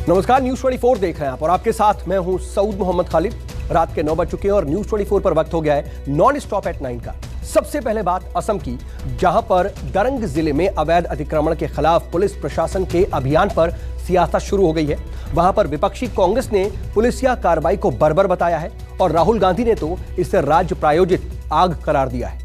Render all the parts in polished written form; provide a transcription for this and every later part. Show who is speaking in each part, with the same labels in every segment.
Speaker 1: नमस्कार, न्यूज 24 देख रहे हैं आप और आपके साथ मैं हूं सऊद मोहम्मद खालिद। रात के 9 बज चुके हैं और न्यूज 24 पर वक्त हो गया है नॉन स्टॉप एट 9 का। सबसे पहले बात असम की, जहां पर दरंग जिले में अवैध अतिक्रमण के खिलाफ पुलिस प्रशासन के अभियान पर सियासत शुरू हो गई है। वहां पर विपक्षी कांग्रेस ने पुलिसिया कार्रवाई को बर्बर बताया है और राहुल गांधी ने तो इसे राज्य प्रायोजित आग करार दिया है।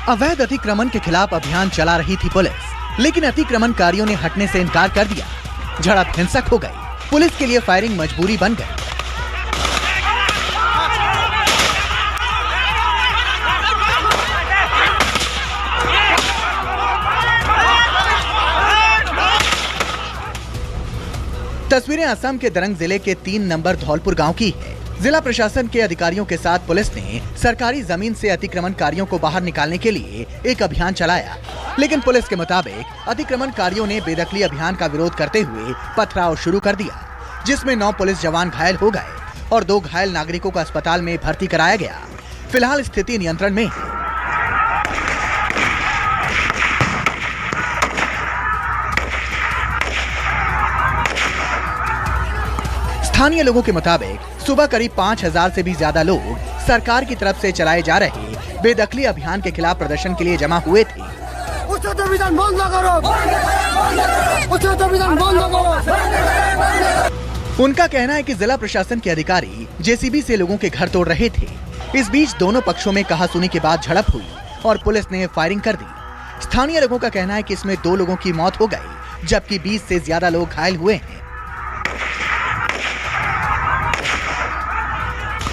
Speaker 2: अवैध अतिक्रमण के खिलाफ अभियान चला रही थी पुलिस, लेकिन अतिक्रमणकारियों ने हटने से इनकार कर दिया। झड़प हिंसक हो गई, पुलिस के लिए फायरिंग मजबूरी बन गई। तस्वीरें असम के दरंग जिले के 3 नंबर धौलपुर गांव की है। जिला प्रशासन के अधिकारियों के साथ पुलिस ने सरकारी जमीन से अतिक्रमणकारियों को बाहर निकालने के लिए एक अभियान चलाया, लेकिन पुलिस के मुताबिक अतिक्रमणकारियों ने बेदखली अभियान का विरोध करते हुए पथराव शुरू कर दिया, जिसमें 9 पुलिस जवान घायल हो गए और 2 घायल नागरिकों को अस्पताल में भर्ती कराया गया। फिलहाल स्थिति नियंत्रण में है। स्थानीय लोगों के मुताबिक सुबह करीब 5000 से भी ज्यादा लोग सरकार की तरफ से चलाए जा रहे बेदखली अभियान के खिलाफ प्रदर्शन के लिए जमा हुए थे। उनका कहना है कि जिला प्रशासन के अधिकारी जेसीबी से लोगों के घर तोड़ रहे थे। इस बीच दोनों पक्षों में कहासुनी के बाद झड़प हुई और पुलिस ने फायरिंग कर दी। स्थानीय लोगों का कहना है कि इसमें 2 लोगों की मौत हो गई, जबकि 20 से ज्यादा लोग घायल हुए हैं।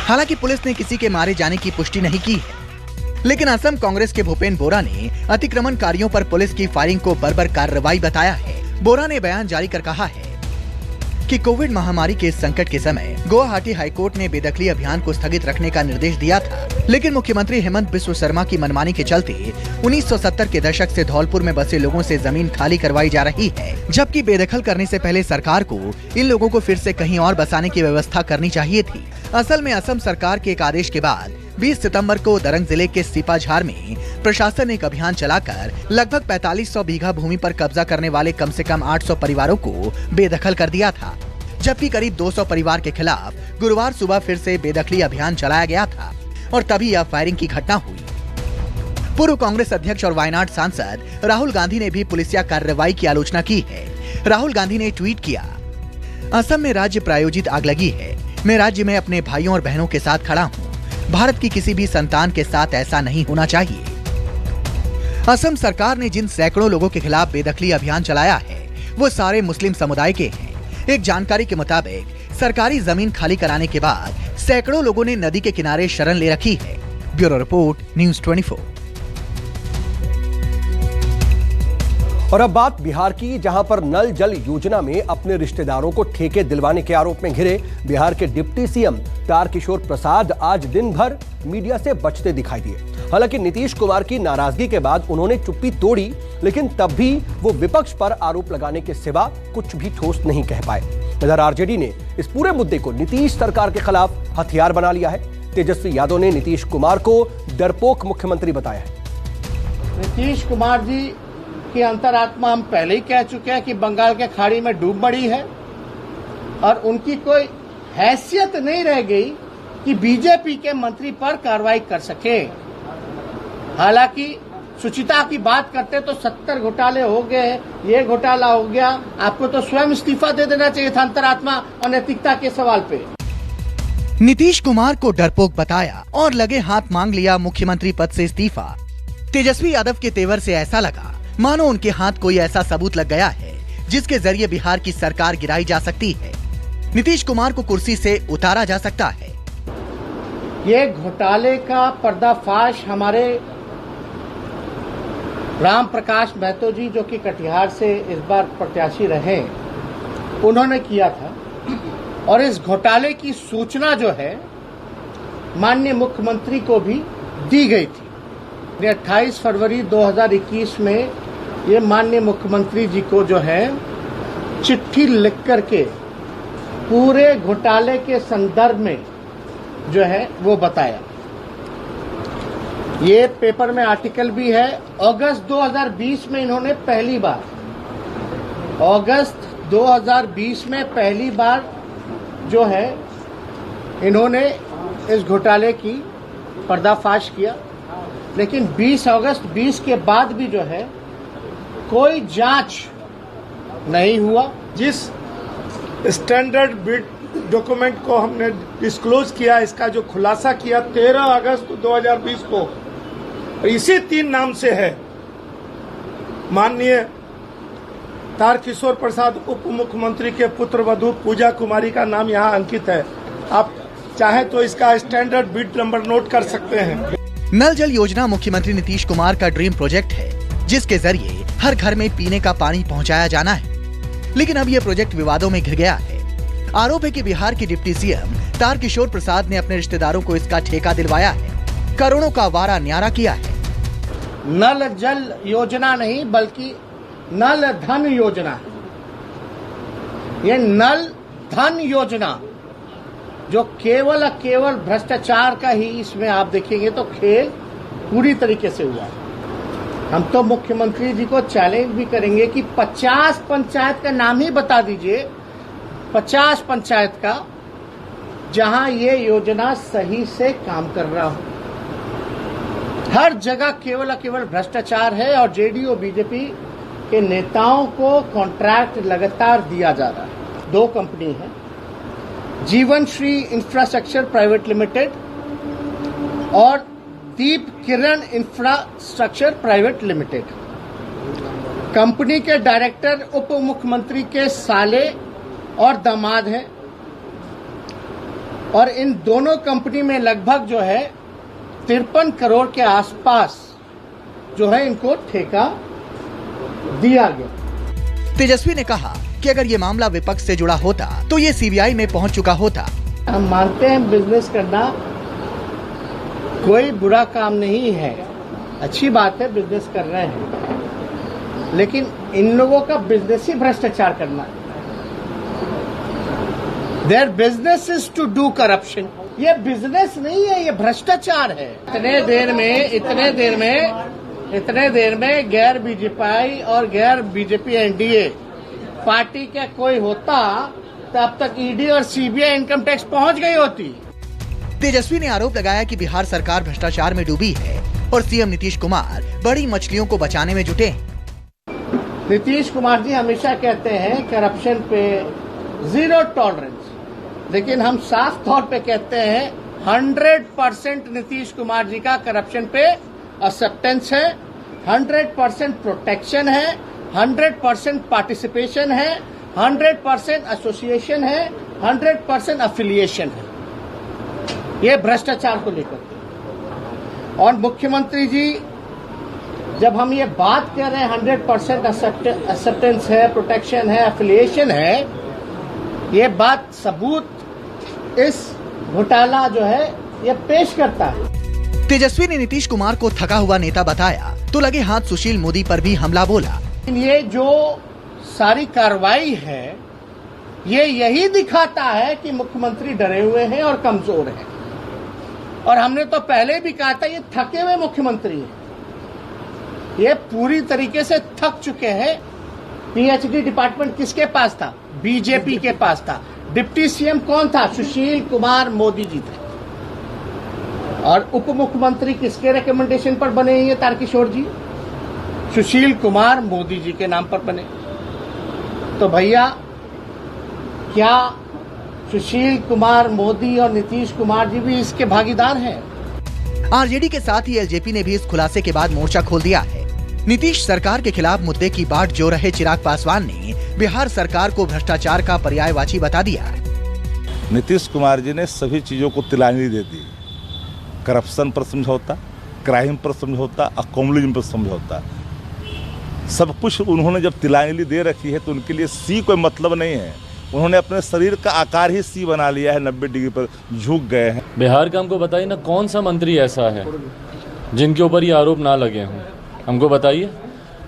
Speaker 2: हालांकि पुलिस ने किसी के मारे जाने की पुष्टि नहीं की है, लेकिन असम कांग्रेस के भूपेन्द्र बोरा ने अतिक्रमणकारियों पर पुलिस की फायरिंग को बर्बर कार्रवाई बताया है। बोरा ने बयान जारी कर कहा है कि कोविड महामारी के संकट के समय गुवाहाटी हाईकोर्ट ने बेदखली अभियान को स्थगित रखने का निर्देश दिया था, लेकिन मुख्यमंत्री हेमंत बिस्व शर्मा की मनमानी के चलते 1970 के दशक से धौलपुर में बसे लोगों से जमीन खाली करवाई जा रही है, जबकि बेदखल करने से पहले सरकार को इन लोगों को फिर से कहीं और बसाने की व्यवस्था करनी चाहिए थी। असल में असम सरकार के एक आदेश के बाद 20 सितंबर को दरंग जिले के सिपाझार में प्रशासन ने एक अभियान चलाकर लगभग 4500 बीघा भूमि पर कब्जा करने वाले कम से कम 800 परिवारों को बेदखल कर दिया था, जबकि करीब 200 परिवार के खिलाफ गुरुवार सुबह फिर से बेदखली अभियान चलाया गया था और तभी यह फायरिंग की घटना हुई। पूर्व कांग्रेस अध्यक्ष और वायनाड सांसद राहुल गांधी ने भी पुलिसिया कार्रवाई की आलोचना की है। राहुल गांधी ने ट्वीट किया, असम में राज्य प्रायोजित आग लगी है। मैं राज्य में अपने भाइयों और बहनों के साथ खड़ा हूँ। भारत की किसी भी संतान के साथ ऐसा नहीं होना चाहिए। असम सरकार ने जिन सैकड़ों लोगों के खिलाफ बेदखली अभियान चलाया है, वो सारे मुस्लिम समुदाय के हैं। एक जानकारी के मुताबिक सरकारी जमीन खाली कराने के बाद सैकड़ों लोगों ने नदी के किनारे शरण ले रखी है। Bureau report, news 24।
Speaker 1: और अब बात बिहार की, जहां पर नल जल योजना में अपने रिश्तेदारों को ठेके दिलवाने के आरोप में घिरे बिहार के डिप्टी सीएम तारकिशोर प्रसाद आज दिन भर मीडिया से बचते दिखाई दिए। हालांकि नीतीश कुमार की नाराजगी के बाद उन्होंने चुप्पी तोड़ी, लेकिन तब भी वो विपक्ष पर आरोप लगाने के सिवा कुछ भी ठोस नहीं कह पाए। इधर आरजेडी ने इस पूरे मुद्दे को नीतीश सरकार के खिलाफ हथियार बना लिया है। तेजस्वी यादव ने नीतीश कुमार को डरपोक मुख्यमंत्री बताया है।
Speaker 3: नीतीश कुमार जी की अंतरात्मा हम पहले ही कह चुके हैं कि बंगाल के खाड़ी में डूब मरी है और उनकी कोई हैसियत नहीं रह गई कि बीजेपी के मंत्री पर कार्रवाई कर सके। हालांकि सुचिता की बात करते तो 70 घोटाले हो गए, ये घोटाला हो गया। आपको तो स्वयं इस्तीफा दे देना चाहिए था अंतरात्मा और नैतिकता के सवाल पे।
Speaker 2: नीतीश कुमार को डरपोक बताया और लगे हाथ मांग लिया मुख्यमंत्री पद से इस्तीफा। तेजस्वी यादव के तेवर से ऐसा लगा मानो उनके हाथ कोई ऐसा सबूत लग गया है जिसके जरिए बिहार की सरकार गिराई जा सकती है, नीतीश कुमार को कुर्सी से उतारा जा सकता है।
Speaker 3: ये घोटाले का पर्दाफाश हमारे राम प्रकाश महतो जी, जो कि कटिहार से इस बार प्रत्याशी रहे, उन्होंने किया था। और इस घोटाले की सूचना जो है माननीय मुख्यमंत्री को भी दी गई थी। 28 फरवरी 2021 में ये माननीय मुख्यमंत्री जी को जो है चिट्ठी लिख करके पूरे घोटाले के संदर्भ में जो है वो बताया। ये पेपर में आर्टिकल भी है। अगस्त 2020 में इन्होंने पहली बार, अगस्त 2020 में पहली बार जो है इन्होंने इस घोटाले की पर्दाफाश किया, लेकिन 20 अगस्त 20 के बाद भी जो है कोई जांच नहीं हुआ।
Speaker 4: जिस स्टैंडर्ड बिड डॉक्यूमेंट को हमने डिस्क्लोज किया, इसका जो खुलासा किया 13 अगस्त 2020 को, इसी 3 नाम से है। माननीय तारकिशोर प्रसाद उप मुख्यमंत्री के पुत्र वधू पूजा कुमारी का नाम यहाँ अंकित है। आप चाहें तो इसका स्टैंडर्ड बिड नंबर नोट कर सकते हैं।
Speaker 2: नल जल योजना मुख्यमंत्री नीतीश कुमार का ड्रीम प्रोजेक्ट है, जिसके जरिए हर घर में पीने का पानी पहुंचाया जाना है। लेकिन अब यह प्रोजेक्ट विवादों में घिर गया है। आरोप है कि बिहार के डिप्टी सीएम तारकिशोर प्रसाद ने अपने रिश्तेदारों को इसका ठेका दिलवाया है, करोड़ों का वारा न्यारा किया है।
Speaker 3: नल जल योजना नहीं बल्कि नल धन योजना है। ये नल धन योजना जो केवल भ्रष्टाचार का ही, इसमें आप देखेंगे तो खेल पूरी तरीके से हुआ है। हम तो मुख्यमंत्री जी को चैलेंज भी करेंगे कि 50 पंचायत का नाम ही बता दीजिए, 50 पंचायत का, जहां ये योजना सही से काम कर रहा हो। हर जगह केवल भ्रष्टाचार है और जेडीयू बीजेपी के नेताओं को कॉन्ट्रैक्ट लगातार दिया जा रहा है। 2 कंपनी है, जीवन श्री इंफ्रास्ट्रक्चर प्राइवेट लिमिटेड और दीप किरण इंफ्रास्ट्रक्चर प्राइवेट लिमिटेड। कंपनी के डायरेक्टर उप मुख्यमंत्री के साले और दामाद हैं और इन दोनों कंपनी में लगभग जो है 53 करोड़ के आसपास जो है इनको ठेका दिया गया।
Speaker 2: तेजस्वी ने कहा कि अगर ये मामला विपक्ष से जुड़ा होता तो ये सीबीआई में पहुंच चुका होता।
Speaker 3: हम मानते हैं बिजनेस करना कोई बुरा काम नहीं है, अच्छी बात है, बिजनेस कर रहे हैं, लेकिन इन लोगों का बिजनेस ही भ्रष्टाचार करना है। Their business is to do corruption. ये बिजनेस नहीं है, ये भ्रष्टाचार है। इतने देर में गैर बीजेपी और गैर बीजेपी एनडीए पार्टी का कोई होता तो अब तक ईडी और सीबीआई इनकम टैक्स पहुंच गई होती।
Speaker 2: तेजस्वी ने आरोप लगाया कि बिहार सरकार भ्रष्टाचार में डूबी है और सीएम नीतीश कुमार बड़ी मछलियों को बचाने में जुटे हैं।
Speaker 3: नीतीश कुमार जी हमेशा कहते हैं करप्शन पे 0 टॉलरेंस, लेकिन हम साफ तौर पे कहते हैं 100% नीतीश कुमार जी का करप्शन पे एक्सेप्टेंस है, 100% प्रोटेक्शन है, 100% पार्टिसिपेशन है, 100% एसोसिएशन है, 100% अफिलिएशन है। ये भ्रष्टाचार को लेकर। और मुख्यमंत्री जी जब हम ये बात कर रहे हैं 100% एक्सेप्टेंस है, प्रोटेक्शन है, एफिलिएशन है, ये बात सबूत इस घोटाला जो है ये पेश करता है।
Speaker 2: तेजस्वी ने नीतीश कुमार को थका हुआ नेता बताया तो लगे हाथ सुशील मोदी पर भी हमला बोला।
Speaker 3: ये जो सारी कार्रवाई है ये यही दिखाता है कि मुख्यमंत्री डरे हुए हैं और कमजोर हैं। और हमने तो पहले भी कहा था ये थके हुए मुख्यमंत्री हैं, ये पूरी तरीके से थक चुके हैं। पीएचडी डिपार्टमेंट किसके पास था? बीजेपी के पास था। डिप्टी सीएम कौन था? सुशील कुमार मोदी जी थे। और उप मुख्यमंत्री किसके रिकमेंडेशन पर बने ये तारकिशोर जी? सुशील कुमार मोदी जी के नाम पर बने। तो भैया क्या सुशील कुमार मोदी और नीतीश कुमार जी भी इसके भागीदार हैं?
Speaker 2: आरजेडी के साथ ही एलजेपी ने भी इस खुलासे के बाद मोर्चा खोल दिया है। नीतीश सरकार के खिलाफ मुद्दे की बाट जो रहे चिराग पासवान ने बिहार सरकार को भ्रष्टाचार का पर्यायवाची बता दिया।
Speaker 5: नीतीश कुमार जी ने सभी चीजों को तिलांजलि दे दी। करप्शन पर समझौता, क्राइम पर समझौता, कम्युनिज्म पर समझौता, सब कुछ उन्होंने जब तिलांजलि दे रखी है तो उनके लिए सी कोई मतलब नहीं है। उन्होंने अपने शरीर का आकार ही सी बना लिया है, 90 डिग्री पर झुक गए हैं।
Speaker 6: बिहार का हमको बताइए ना, कौन सा मंत्री ऐसा है जिनके ऊपर ये आरोप ना लगे हों? हमको बताइए।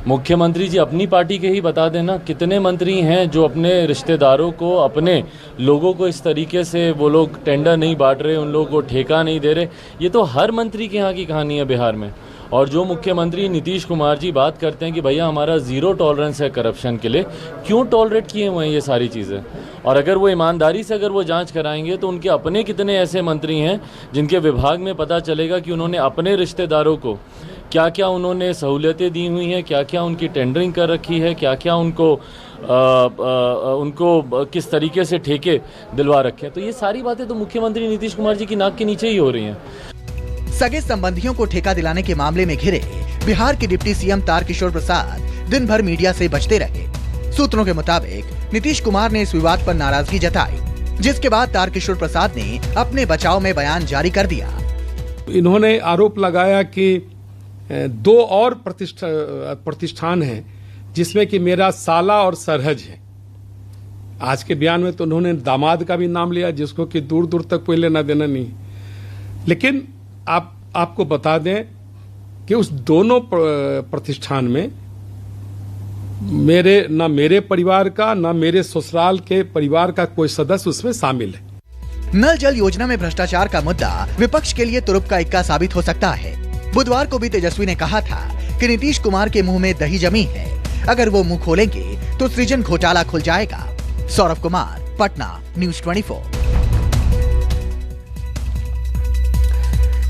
Speaker 6: मुख्यमंत्री जी अपनी पार्टी के ही बता देना, कितने मंत्री हैं जो अपने रिश्तेदारों को, अपने लोगों को इस तरीके से वो लोग टेंडर नहीं बांट रहे, उन लोगों को ठेका नहीं दे रहे। ये तो हर मंत्री के यहाँ की कहानी है बिहार में। और जो मुख्यमंत्री नीतीश कुमार जी बात करते हैं कि भैया हमारा ज़ीरो टॉलरेंस है करप्शन के लिए, क्यों टॉलरेट किए हुए हैं ये सारी चीज़ें? और अगर वो ईमानदारी से अगर वो जांच कराएंगे तो उनके अपने कितने ऐसे मंत्री हैं जिनके विभाग में पता चलेगा कि उन्होंने अपने रिश्तेदारों को क्या क्या उन्होंने सहूलियतें दी हुई हैं, क्या क्या उनकी टेंडरिंग कर रखी है, क्या क्या उनको किस तरीके से ठेके दिलवा रखे हैं। तो ये सारी बातें तो मुख्यमंत्री नीतीश कुमार जी की नाक के नीचे ही हो रही हैं।
Speaker 2: सगे संबंधियों को ठेका दिलाने के मामले में घिरे बिहार के डिप्टी सीएम तारकिशोर प्रसाद दिन भर मीडिया से बचते रहे। सूत्रों के मुताबिक नीतीश कुमार ने इस विवाद पर नाराजगी जताई, जिसके बाद तारकिशोर प्रसाद ने अपने बचाव में बयान जारी कर दिया।
Speaker 7: इन्होंने आरोप लगाया कि 2 और प्रतिष्ठान हैं जिसमें कि मेरा साला और सरहज है। आज के बयान में तो उन्होंने दामाद का भी नाम लिया, जिसको कि दूर दूर तक कोई लेना देना नहीं। लेकिन आपको बता दें कि उस दोनों प्रतिष्ठान में मेरे परिवार का ना मेरे ससुराल के परिवार का कोई सदस्य उसमें शामिल है।
Speaker 2: नल जल योजना में भ्रष्टाचार का मुद्दा विपक्ष के लिए तुरुप का इक्का साबित हो सकता है। बुधवार को भी तेजस्वी ने कहा था कि नीतीश कुमार के मुंह में दही जमी है, अगर वो मुंह खोलेंगे तो सृजन घोटाला खुल जाएगा। सौरभ कुमार, पटना, न्यूज़ 24।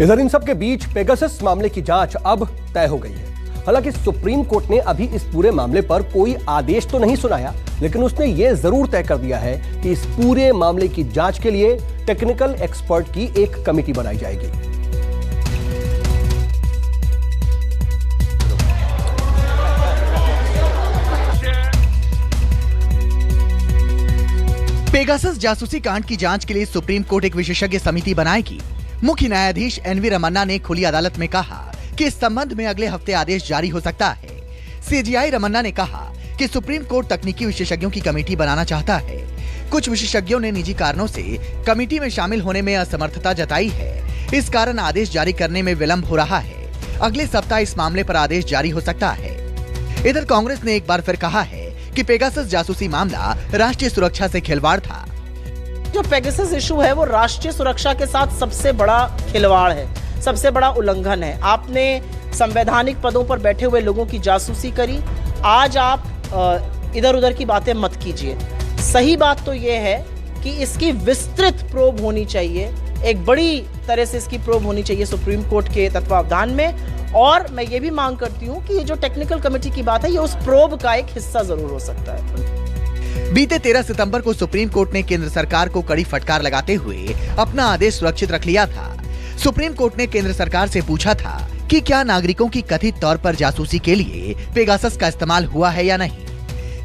Speaker 1: इधर इन सब के बीच पेगासस मामले की जांच अब तय हो गई है। हालांकि सुप्रीम कोर्ट ने अभी इस पूरे मामले पर कोई आदेश तो नहीं सुनाया, लेकिन उसने ये जरूर तय कर दिया है कि इस पूरे मामले की जांच के लिए टेक्निकल एक्सपर्ट की एक कमेटी बनाई जाएगी।
Speaker 2: पेगासस जासूसी कांड की जांच के लिए सुप्रीम कोर्ट एक विशेषज्ञ समिति बनाएगी। मुख्य न्यायाधीश एनवी रमन्ना ने खुली अदालत में कहा कि इस संबंध में अगले हफ्ते आदेश जारी हो सकता है। सीजेआई रमन्ना ने कहा कि सुप्रीम कोर्ट तकनीकी विशेषज्ञों की कमेटी बनाना चाहता है। कुछ विशेषज्ञों ने निजी कारणों से कमेटी में शामिल होने में असमर्थता जताई है, इस कारण आदेश जारी करने में विलंब हो रहा है। अगले सप्ताह इस मामले पर आदेश जारी हो सकता है। इधर कांग्रेस ने एक बार फिर कहा है कि पेगासस जासूसी मामला राष्ट्रीय सुरक्षा से खिलवाड़ था।
Speaker 8: जो पेगासस इशू है वो राष्ट्रीय सुरक्षा के साथ सबसे बड़ा खिलवाड़ है, सबसे बड़ा उल्लंघन है। आपने संवैधानिक पदों पर बैठे हुए लोगों की जासूसी करी। आज आप इधर उधर की बातें मत कीजिए। सही बात तो ये है कि इसकी विस्तृत प्रोब होनी चाहिए, एक बड़ी तरह से इसकी प्रोब होनी चाहिए सुप्रीम कोर्ट के तत्वावधान में। और मैं ये भी मांग करती हूँ कि ये जो टेक्निकल कमेटी की बात है, ये उस प्रोब का एक हिस्सा जरूर हो सकता है।
Speaker 2: बीते 13 सितंबर को सुप्रीम कोर्ट ने केंद्र सरकार को कड़ी फटकार लगाते हुए अपना आदेश सुरक्षित रख लिया था। सुप्रीम कोर्ट ने केंद्र सरकार से पूछा था कि क्या नागरिकों की कथित तौर पर जासूसी के लिए पेगासस का इस्तेमाल हुआ है या नहीं।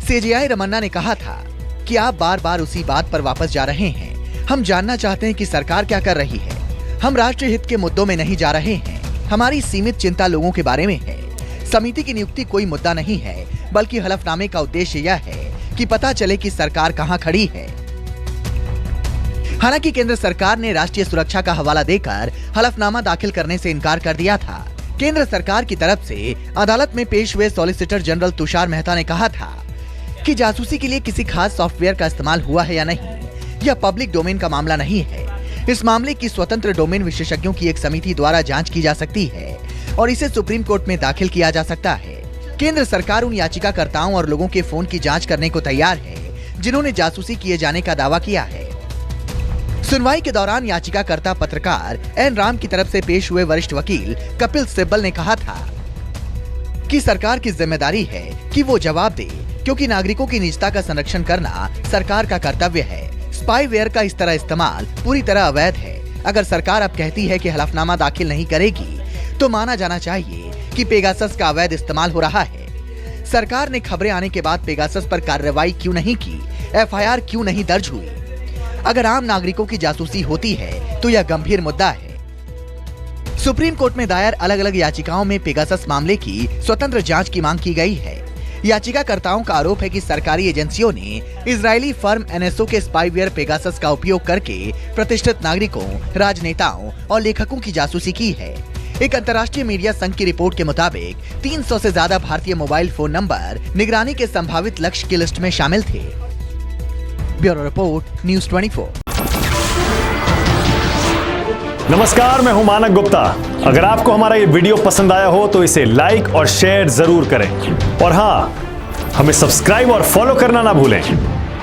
Speaker 2: सीजेआई रमन्ना ने कहा था कि आप बार बार उसी बात पर वापस जा रहे हैं। हम जानना चाहते हैं कि सरकार क्या कर रही है। हम राष्ट्रीय हित के मुद्दों में नहीं जा रहे हैं। हमारी सीमित चिंता लोगों के बारे में है। समिति की नियुक्ति कोई मुद्दा नहीं है, बल्कि हलफनामे का उद्देश्य यह है कि पता चले कि सरकार कहां खड़ी है। हालांकि केंद्र सरकार ने राष्ट्रीय सुरक्षा का हवाला देकर हलफनामा दाखिल करने से इनकार कर दिया था। केंद्र सरकार की तरफ से अदालत में पेश हुए सॉलिसिटर जनरल तुषार मेहता ने कहा था कि जासूसी के लिए किसी खास सॉफ्टवेयर का इस्तेमाल हुआ है या नहीं, यह पब्लिक डोमेन का मामला नहीं है। इस मामले की स्वतंत्र डोमेन विशेषज्ञों की एक समिति द्वारा जांच की जा सकती है और इसे सुप्रीम कोर्ट में दाखिल किया जा सकता है। केंद्र सरकार उन याचिकाकर्ताओं और लोगों के फोन की जांच करने को तैयार है जिन्होंने जासूसी किए जाने का दावा किया है। सुनवाई के दौरान याचिकाकर्ता पत्रकार एन राम की तरफ से पेश हुए वरिष्ठ वकील कपिल सिब्बल ने कहा था कि सरकार की जिम्मेदारी है कि वो जवाब दे, क्योंकि नागरिकों की निजता का संरक्षण करना सरकार का कर्तव्य है। स्पाईवेयर का इस तरह इस्तेमाल पूरी तरह अवैध है। अगर सरकार अब कहती है कि हलफनामा दाखिल नहीं करेगी, तो माना जाना चाहिए कि पेगासस का अवैध इस्तेमाल हो रहा है। सरकार ने खबरें आने के बाद पेगासस पर कार्रवाई क्यों नहीं की, एफआईआर क्यों नहीं दर्ज हुई? अगर आम नागरिकों की जासूसी होती है तो यह गंभीर मुद्दा है। सुप्रीम कोर्ट में दायर अलग अलग याचिकाओं में पेगासस मामले की स्वतंत्र जांच की मांग की गई है। याचिकाकर्ताओं का आरोप है कि सरकारी एजेंसियों ने इजरायली फर्म एनएसओ के स्पाईवेयर पेगासस का उपयोग करके प्रतिष्ठित नागरिकों, राजनेताओं और लेखकों की जासूसी की है। एक अंतर्राष्ट्रीय मीडिया संघ की रिपोर्ट के मुताबिक 300 से ज्यादा भारतीय मोबाइल फोन नंबर निगरानी के संभावित लक्ष्य की लिस्ट में शामिल थे। Bureau report, news 24।
Speaker 9: नमस्कार, मैं हूं मानक गुप्ता। अगर आपको हमारा ये वीडियो पसंद आया हो तो इसे लाइक और शेयर जरूर करें और हाँ, हमें सब्सक्राइब और फॉलो करना ना भूलें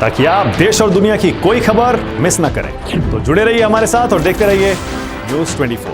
Speaker 9: ताकि आप देश और दुनिया की कोई खबर मिस ना करें। तो जुड़े रहिए हमारे साथ और देखते रहिए न्यूज़ 24।